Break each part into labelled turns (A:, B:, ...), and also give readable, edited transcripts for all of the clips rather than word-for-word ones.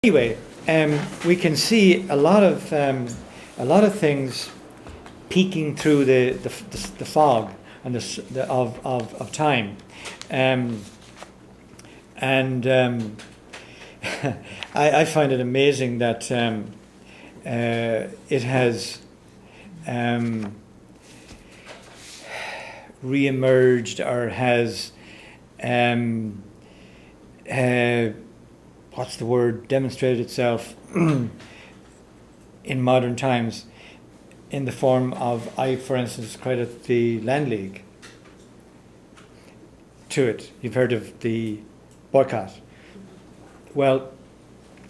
A: Anyway, we can see a lot of things peeking through the fog and of time, I find it amazing that it has re-emerged or has what's the word, demonstrated itself in modern times in the form of, I, for instance, credit the Land League to it. You've heard of the boycott. Well,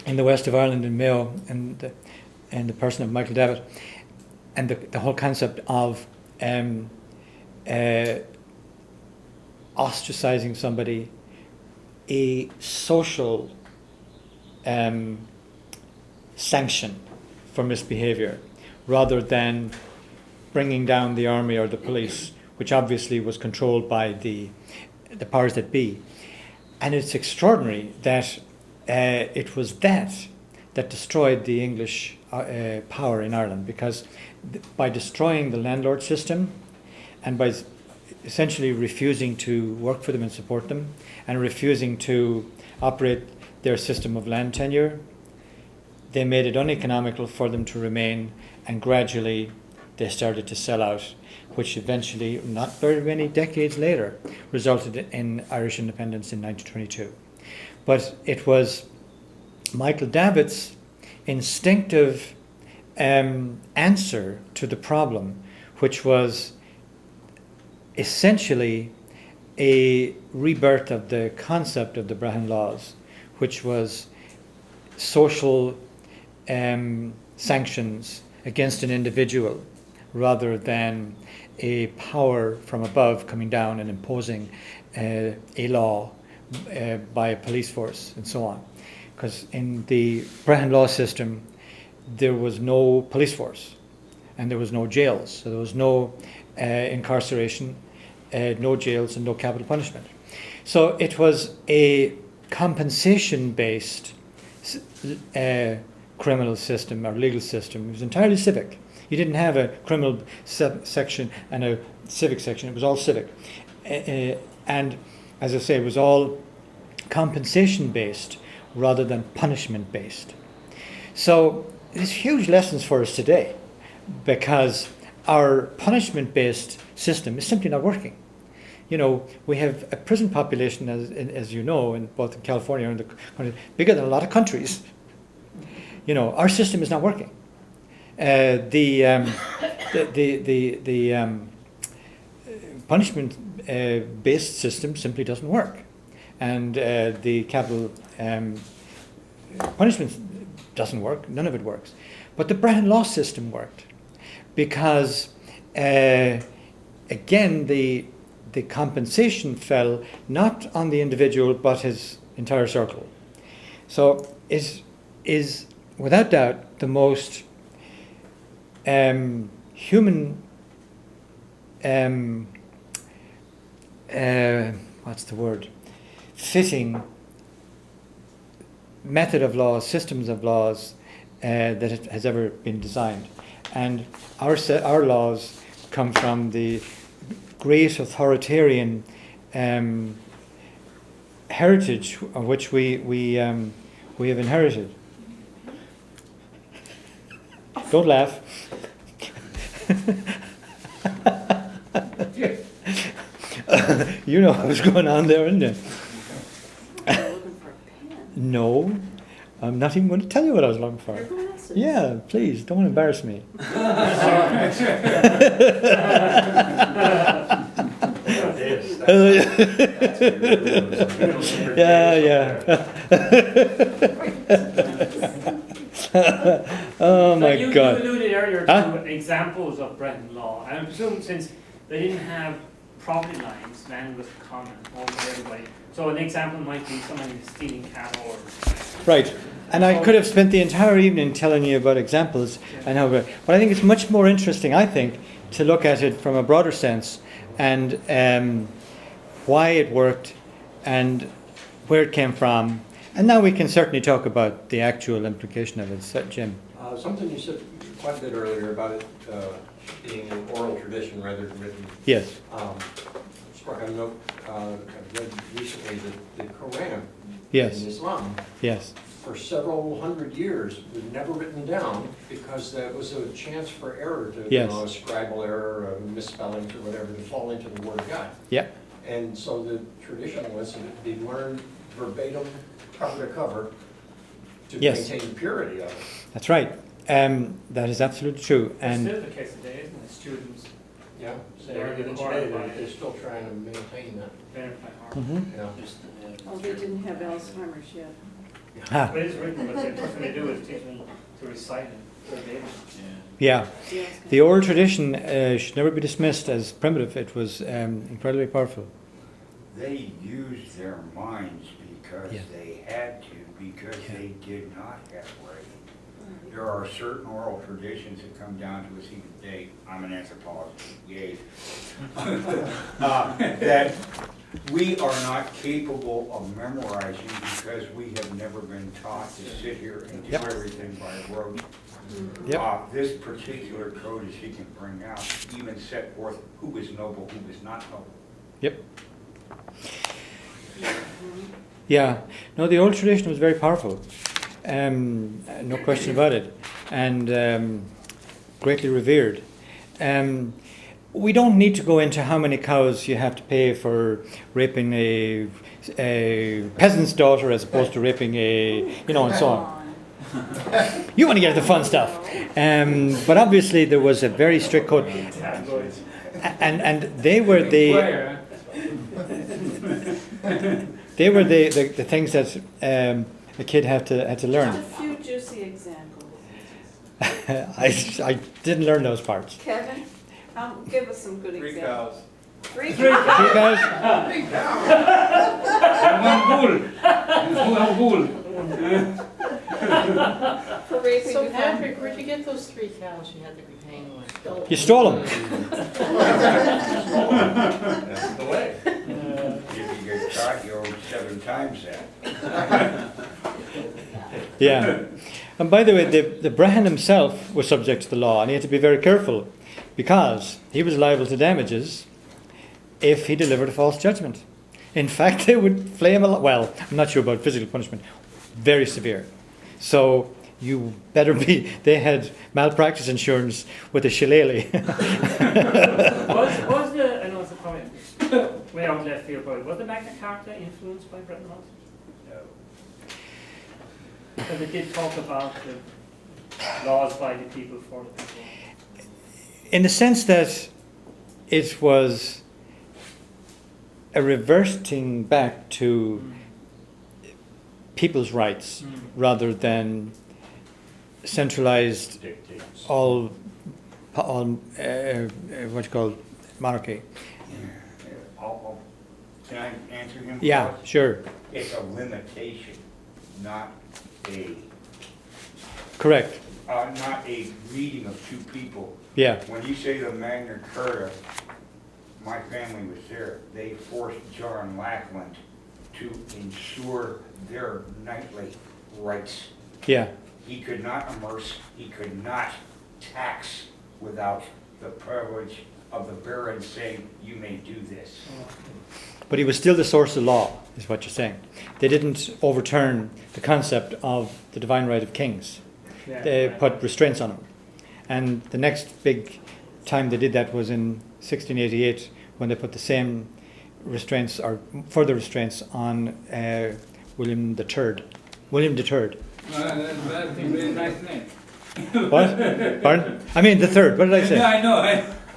A: in the west of Ireland, in Mayo, and the person of Michael Davitt, and the whole concept of ostracizing somebody, a social sanction for misbehaviour, rather than bringing down the army or the police, which obviously was controlled by the powers that be. And it's extraordinary that it was that destroyed the English power in Ireland, because by destroying the landlord system and by essentially refusing to work for them and support them, and refusing to operate their system of land tenure, they made it uneconomical for them to remain, and gradually they started to sell out, which eventually, not very many decades later, resulted in Irish independence in 1922. But it was Michael Davitt's instinctive answer to the problem, which was essentially a rebirth of the concept of the Brehon laws, which was social sanctions against an individual, rather than a power from above coming down and imposing a law by a police force and so on. Because in the Brehon law system, there was no police force and there was no jails, so there was no incarceration, no jails, and no capital punishment. So it was a compensation-based criminal system or legal system. It was entirely civic. You didn't have a criminal section and a civic section. It was all civic. And as I say, it was all compensation-based rather than punishment-based. So there's huge lessons for us today, because our punishment-based system is simply not working. You know, we have a prison population, as you know, in both in California and the country, bigger than a lot of countries. You know, our system is not working. The punishment-based system simply doesn't work, and the capital punishment doesn't work. None of it works. But the Brehon law system worked, because again the compensation fell not on the individual but his entire circle. So it is without doubt the most human what's the word, fitting method of laws, systems of laws that has ever been designed. And our laws come from the great authoritarian heritage of which we have inherited. Don't laugh. You know what's going on there, isn't it?
B: Looking for a pen.
A: No, I'm not even going to tell you what I was looking for.
B: Your glasses.
A: Yeah, please, don't embarrass me. Yeah. Oh my
C: you
A: God.
C: You alluded earlier
A: Huh?
C: to examples of Brehon law. I presume since they didn't have property lines, land was common over everybody. So an example might be someone stealing cattle or...
A: Right. And I could have spent the entire evening telling you about examples, and how, but I think it's much more interesting, I think, to look at it from a broader sense, and why it worked, and where it came from, And now we can certainly talk about the actual implication of it. So, Jim.
D: Something you said quite a bit earlier about it being an oral tradition rather than written.
A: Yes.
D: Struck a note, I've read recently that the Quran
A: Yes.
D: in Islam,
A: Yes.
D: for several hundred years, was never written down because that was a chance for error to,
A: Yes.
D: a scribal error, misspellings or whatever, to fall into the Word of God.
A: Yeah.
D: And so the tradition was that it be learned verbatim, cover to cover, to
A: Yes.
D: maintain the purity of it.
A: That's right. That is absolutely true.
C: It's
A: And
C: still the case today, isn't it? Students
D: Yeah, so
C: Learn
D: even
C: the
D: today,
C: Quran.
D: they're still trying to maintain that.
C: learn by heart.
A: Mhm.
D: Yeah.
B: Oh, they didn't have Alzheimer's yet.
A: Ah,
C: But it is written, but the first thing they do is teach them to recite it verbatim.
A: yeah.
B: Yes.
A: The oral tradition should never be dismissed as primitive. It was incredibly powerful.
E: They used their minds because
A: Yeah.
E: they had to, because
A: Yeah.
E: they did not have writing. There are certain oral traditions that come down to us even today. I'm an anthropologist, yay. That we are not capable of memorizing because we have never been taught to sit here and do
A: Yep.
E: everything by rote.
A: Yep.
E: This particular code, as he can bring out, even set forth who is noble, who is not noble.
A: Yep. Yeah. No, the old tradition was very powerful. No question about it. And greatly revered. We don't need to go into how many cows you have to pay for raping a peasant's daughter as opposed to raping and so on. You want to get to the fun stuff. But obviously there was a very strict code. And they were the things that a kid had to learn.
B: Just a few juicy examples.
A: I didn't learn those parts.
B: Kevin, give us some good examples. Three
A: You
B: cows.
A: guys?
F: One bull.
B: For raping
F: So
B: the
F: Patrick, where'd you get those 3 cows you had to be paying with?
A: You stole them.
D: That's the way.
E: If you get caught, you owe 7 times that.
A: Yeah. And by the way, the Brehon himself was subject to the law, and he had to be very careful because he was liable to damages if he delivered a false judgment. In fact, they would flay him. Well, I'm not sure about physical punishment. Very severe. So you better be. They had malpractice insurance with a shillelagh.
C: Was the, I know it's a comment, way out left field, but was the Magna Carta influenced by Bretton Woods?
E: No.
C: Because it did talk about the laws by the people for the people.
A: In the sense that it was a reverting back to people's rights rather than centralized all what you call monarchy.
E: Can I answer him?
A: Yeah,
E: first?
A: sure,
E: It's a limitation, not a,
A: correct.
E: not a reading of 2 people.
A: Yeah,
E: When you say the Magna Carta, my family was there. They forced John Lackland to ensure their knightly rights.
A: yeah,
E: He could not immerse, he could not tax without the privilege of the baron saying, you may do this.
A: but he was still the source of law, is what you're saying. They didn't overturn the concept of the divine right of kings.
C: Yeah,
A: They
C: right.
A: put restraints on him. And the next big time they did that was in 1688 when they put the same restraints or further restraints on William III. William III.
F: That's a very nice name.
A: What? Pardon? I mean the third. What did I
F: Yeah,
A: say?
F: I know.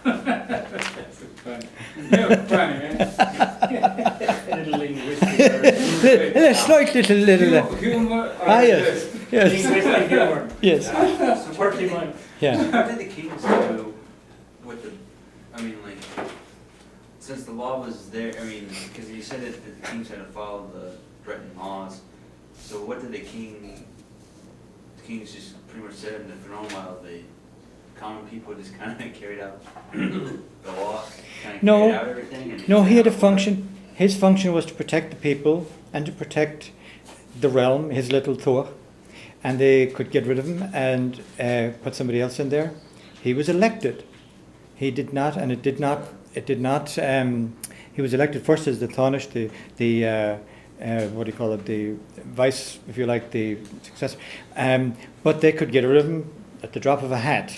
F: That's funny. You're funny, man.
C: Little linguistic or
A: Slight little.
F: Humor.
A: Yes. Yes.
C: linguistic humor.
A: Yes.
C: Supporting mind.
A: Yeah.
G: What did the kings do with the, I mean, like, since the law was there, I mean, because you said that the kings had to follow the Breton laws, so what did the kings just pretty much sit in the throne while the common people just kind of carried out the law, kind of
A: No.
G: carried out everything? And
A: No, he had a function. His function was to protect the people and to protect the realm, his little Tuach, and they could get rid of him and put somebody else in there. He was elected. He did not, and it did not. He was elected first as the Tánaiste, the what do you call it, the vice, if you like, the successor. But they could get rid of him at the drop of a hat.